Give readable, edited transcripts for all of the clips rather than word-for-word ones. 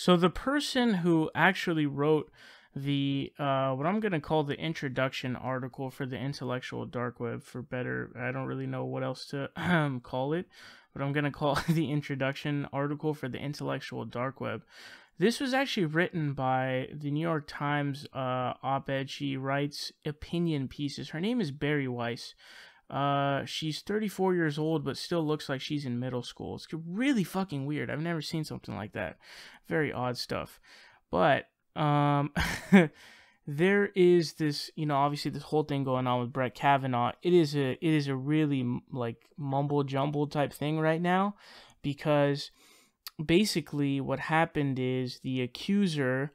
So the person who actually wrote the what I'm gonna call the introduction article for the intellectual dark web, for better, I don't really know what else to call it, but I'm gonna call it the introduction article for the intellectual dark web. This was actually written by the New York Times op-ed. She writes opinion pieces. Her name is Barry Weiss. She's 34 years old, but still looks like she's in middle school. It's really fucking weird. I've never seen something like that. Very odd stuff. But, there is this, obviously this whole thing going on with Brett Kavanaugh. It is a really, like, mumble jumble type thing right now, because basically what happened is the accuser,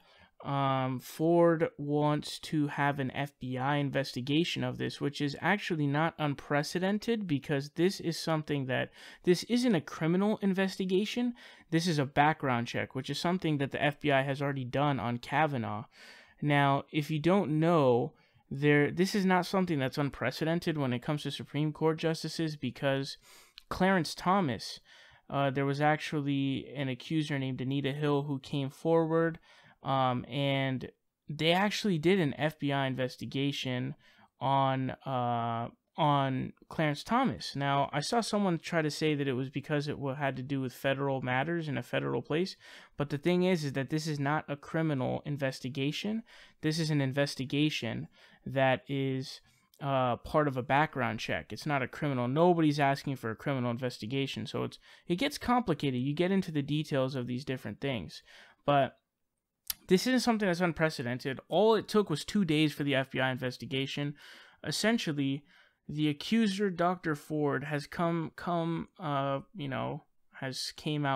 Ford, wants to have an FBI investigation of this, which is actually not unprecedented, because this isn't a criminal investigation. This is a background check, which is something that the FBI has already done on Kavanaugh. Now, if you don't know, this is not something that's unprecedented when it comes to Supreme Court justices, because Clarence Thomas, there was actually an accuser named Anita Hill who came forward, and they actually did an FBI investigation on Clarence Thomas. Now, I saw someone try to say that it was because it had to do with federal matters in a federal place, but the thing is that this is not a criminal investigation. This is an investigation that is part of a background check. It's not a criminal. Nobody's asking for a criminal investigation, so it gets complicated. You get into the details of these different things, but this isn't something that's unprecedented. All it took was 2 days for the FBI investigation. Essentially, the accuser, Dr. Ford, has came out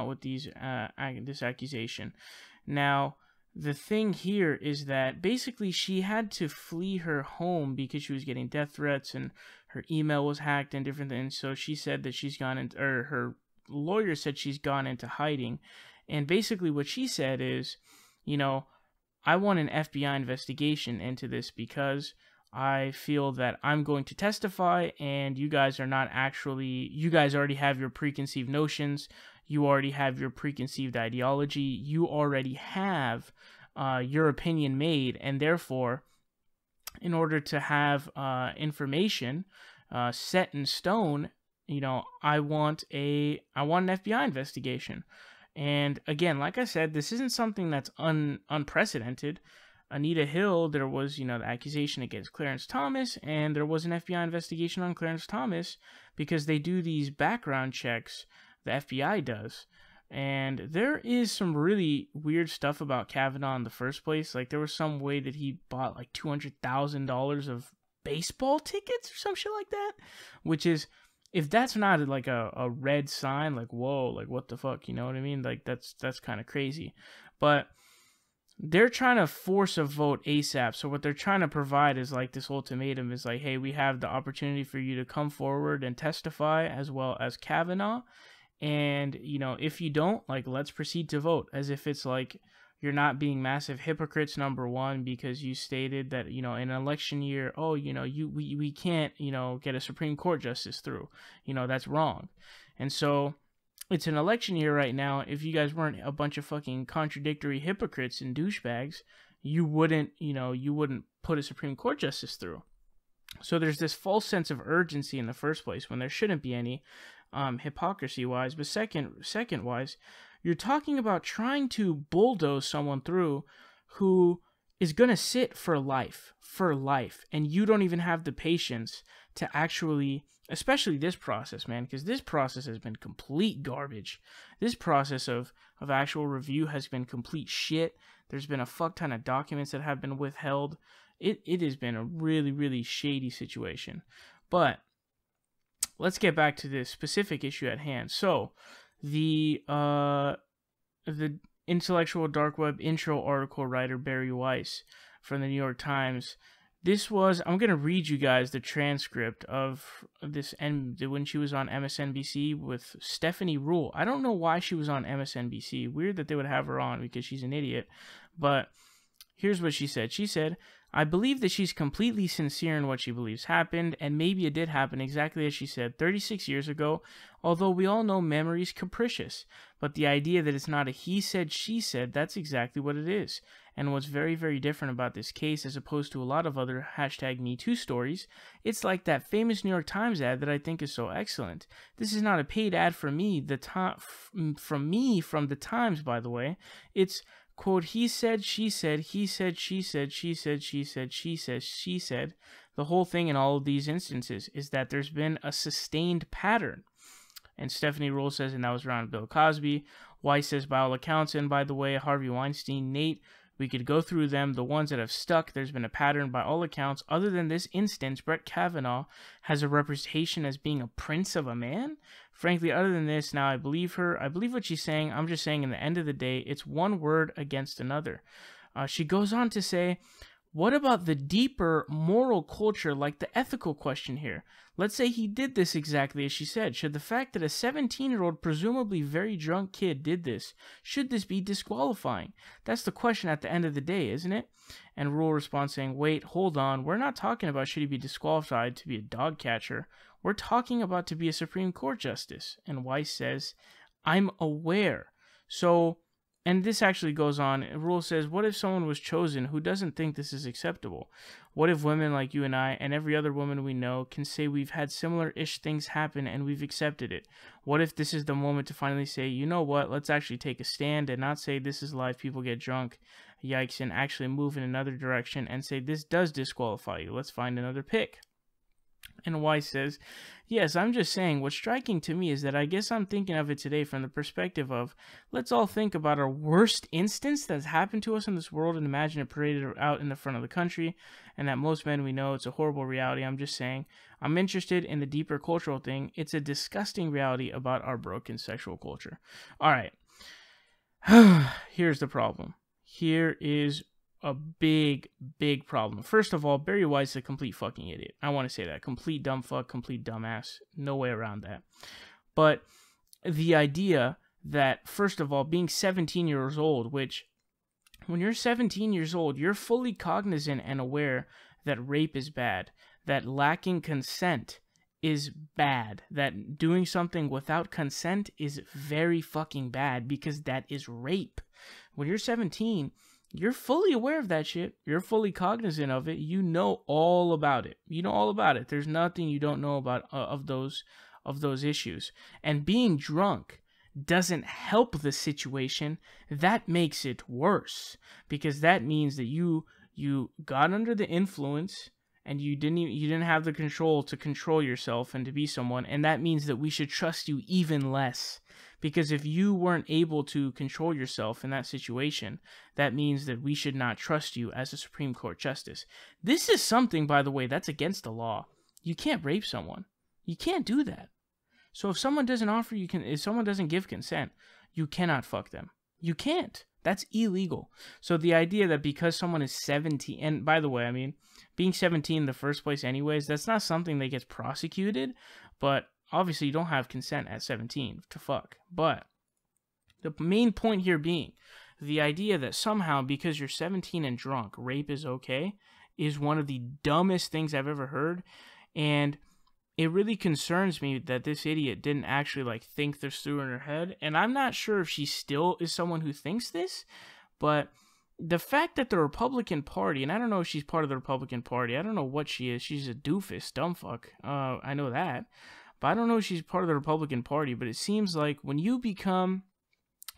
with this accusation. Now, the thing here is that basically she had to flee her home because she was getting death threats and her email was hacked and different things. So she said that her lawyer said she's gone into hiding. And basically what she said is, I want an FBI investigation into this because I feel that I'm going to testify and you guys already have your preconceived notions. You already have your preconceived ideology. You already have your opinion made, and therefore, in order to have information set in stone, I want an FBI investigation. And again, like I said, this isn't something that's unprecedented. Anita Hill, there was, the accusation against Clarence Thomas, and there was an FBI investigation on Clarence Thomas because they do these background checks, the FBI does. And there is some really weird stuff about Kavanaugh in the first place. Like, there was some way that he bought like $200,000 of baseball tickets or some shit like that, which is, if that's not like a red sign, like, whoa, like, what the fuck, you know what I mean? Like, that's kind of crazy. But they're trying to force a vote ASAP. So what they're trying to provide is like this ultimatum is like, hey, we have the opportunity for you to come forward and testify as well as Kavanaugh. And, if you don't, like, let's proceed to vote, as if it's like you're not being massive hypocrites, number one, because you stated that, in an election year, we can't, get a Supreme Court justice through. That's wrong. And so it's an election year right now. If you guys weren't a bunch of fucking contradictory hypocrites and douchebags, you wouldn't put a Supreme Court justice through. So there's this false sense of urgency in the first place when there shouldn't be any, hypocrisy-wise. But second-wise, you're talking about trying to bulldoze someone through who is going to sit for life, and you don't even have the patience to actually, especially this process, man, because this process has been complete garbage. This process of actual review has been complete shit. There's been a fuck ton of documents that have been withheld. It has been a really, really shady situation. But let's get back to this specific issue at hand. So, the intellectual dark web intro article writer Barry Weiss from the New York Times. I'm going to read you guys the transcript of this when she was on MSNBC with Stephanie Rule. I don't know why she was on MSNBC. Weird that they would have her on because she's an idiot. But here's what she said. She said, I believe that she's completely sincere in what she believes happened, and maybe it did happen exactly as she said 36 years ago, although we all know memory's capricious. But the idea that it's not a he said, she said, that's exactly what it is. And what's very, very different about this case as opposed to a lot of other #MeToo stories, it's like that famous New York Times ad that I think is so excellent. This is not a paid ad for me, from the Times, by the way. It's, quote, he said, she said, he said, she said, she said, she said, she says, she said. The whole thing in all of these instances is that there's been a sustained pattern. And Stephanie Rule says, and that was around Bill Cosby. Weiss says, by all accounts, and by the way, Harvey Weinstein, Nate, we could go through them, the ones that have stuck. There's been a pattern by all accounts. Other than this instance, Brett Kavanaugh has a representation as being a prince of a man. Frankly, other than this, now I believe her. I believe what she's saying. I'm just saying in the end of the day, it's one word against another. She goes on to say, what about the deeper moral culture, like the ethical question here? Let's say he did this exactly as she said. Should the fact that a 17-year-old, presumably very drunk kid did this, should this be disqualifying? That's the question at the end of the day, isn't it? And Rule responds saying, wait, hold on. We're not talking about should he be disqualified to be a dog catcher. We're talking about to be a Supreme Court justice. And Weiss says, I'm aware. So, and this actually goes on. Rule says, what if someone was chosen who doesn't think this is acceptable? What if women like you and I and every other woman we know can say we've had similar-ish things happen and we've accepted it? What if this is the moment to finally say, you know what, let's actually take a stand and not say this is life, people get drunk, yikes, and actually move in another direction and say this does disqualify you. Let's find another pick. And Weiss says, yes, I'm just saying, what's striking to me is that I guess I'm thinking of it today from the perspective of, let's all think about our worst instance that's happened to us in this world and imagine it paraded out in the front of the country, and that most men we know it's a horrible reality. I'm just saying, I'm interested in the deeper cultural thing. It's a disgusting reality about our broken sexual culture. All right. Here's the problem. Here is a big, big problem. First of all, Barry Weiss is a complete fucking idiot. I want to say that. Complete dumb fuck, complete dumbass. No way around that. But the idea that, first of all, being 17 years old, which when you're 17 years old, you're fully cognizant and aware that rape is bad, that lacking consent is bad, that doing something without consent is very fucking bad because that is rape. When you're 17, you're fully aware of that shit. You're fully cognizant of it. You know all about it. You know all about it. There's nothing you don't know about of those issues. And being drunk doesn't help the situation. That makes it worse, because that means that you got under the influence and you didn't have the control to control yourself and to be someone, and that means that we should trust you even less. Because if you weren't able to control yourself in that situation, that means that we should not trust you as a Supreme Court justice. This is something, by the way, that's against the law. You can't rape someone. You can't do that. So if someone doesn't if someone doesn't give consent, you cannot fuck them. You can't. That's illegal. So the idea that because someone is 17, and by the way, I mean, being 17 in the first place anyways, that's not something that gets prosecuted, but obviously you don't have consent at 17 to fuck. But the main point here being, the idea that somehow because you're 17 and drunk, rape is okay, is one of the dumbest things I've ever heard. And it really concerns me that this idiot didn't actually think this through in her head. And I'm not sure if she still is someone who thinks this, but the fact that the Republican Party, and I don't know if she's part of the Republican Party, I don't know what she is. She's a doofus, dumb fuck. I know that. But I don't know if she's part of the Republican Party, but it seems like when you become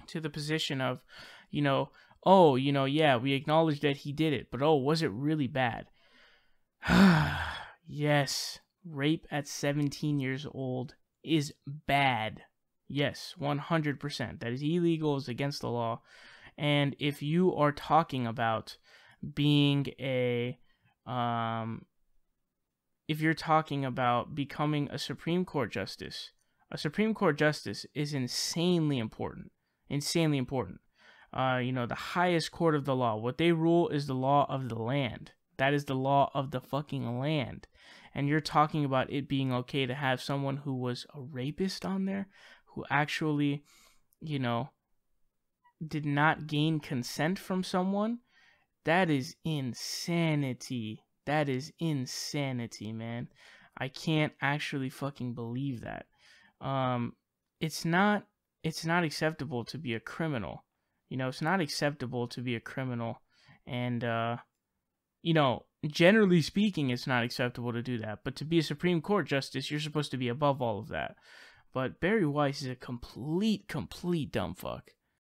to the position of, yeah, we acknowledge that he did it, but was it really bad? Yes, rape at 17 years old is bad. Yes, 100%. That is illegal, is against the law. And if you are talking about being if you're talking about becoming a Supreme Court justice is insanely important. Insanely important. The highest court of the law. What they rule is the law of the land. That is the law of the fucking land. And you're talking about it being okay to have someone who was a rapist on there, who actually, did not gain consent from someone. That is insanity. That is insanity, man. I can't actually fucking believe that. Um, it's not acceptable to be a criminal. You know, it's not acceptable to be a criminal. And you know, generally speaking, it's not acceptable to do that. But to be a Supreme Court justice, you're supposed to be above all of that. But Barry Weiss is a complete dumb fuck.